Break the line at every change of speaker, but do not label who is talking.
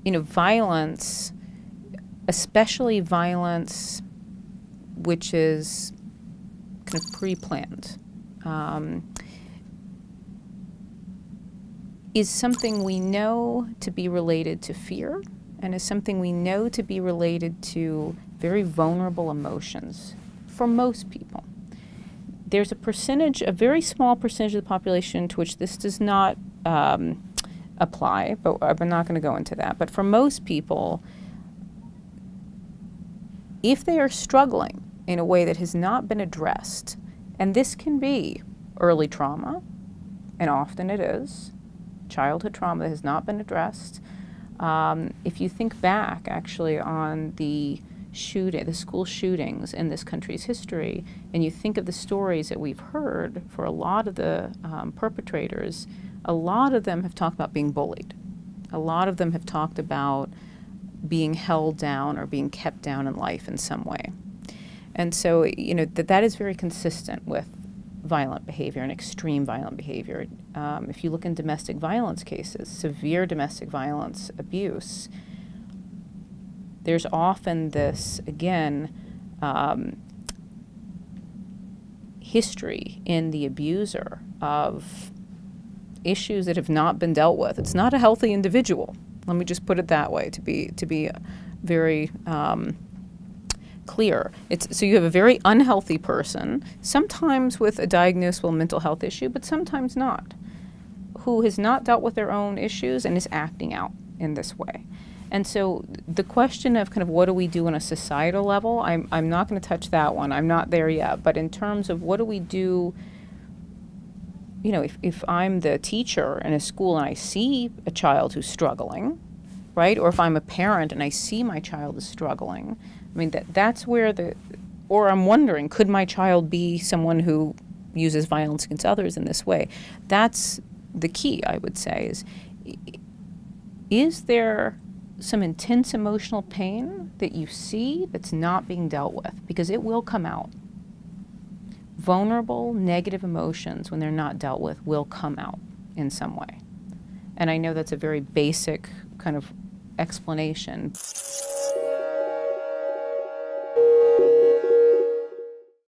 violence, especially violence which is kind of pre-planned, is something we know to be related to fear and is something we know to be related to very vulnerable emotions for most people. There's a very small percentage of the population to which this does not apply, but I'm not going to go into that. But for most people, if they are struggling in a way that has not been addressed, and this can be early trauma, and often it is, childhood trauma that has not been addressed. If you think back actually on the school shootings in this country's history, and you think of the stories that we've heard for a lot of the perpetrators, a lot of them have talked about being bullied. A lot of them have talked about being held down or being kept down in life in some way. And so, that is very consistent with violent behavior and extreme violent behavior. If you look in domestic violence cases, severe domestic violence abuse, there's often this, again, history in the abuser of issues that have not been dealt with. It's not a healthy individual. Let me just put it that way to be very clear. So you have a very unhealthy person, sometimes with a diagnosable mental health issue, but sometimes not, who has not dealt with their own issues and is acting out in this way. And so the question of kind of what do we do on a societal level, I'm not going to touch that one. I'm not there yet. But in terms of what do we do, if I'm the teacher in a school and I see a child who's struggling, right? Or if I'm a parent and I see my child is struggling, that's where or I'm wondering, could my child be someone who uses violence against others in this way? That's the key, I would say, is there some intense emotional pain that you see that's not being dealt with? Because it will come out. Vulnerable, negative emotions, when they're not dealt with, will come out in some way. And I know that's a very basic kind of explanation.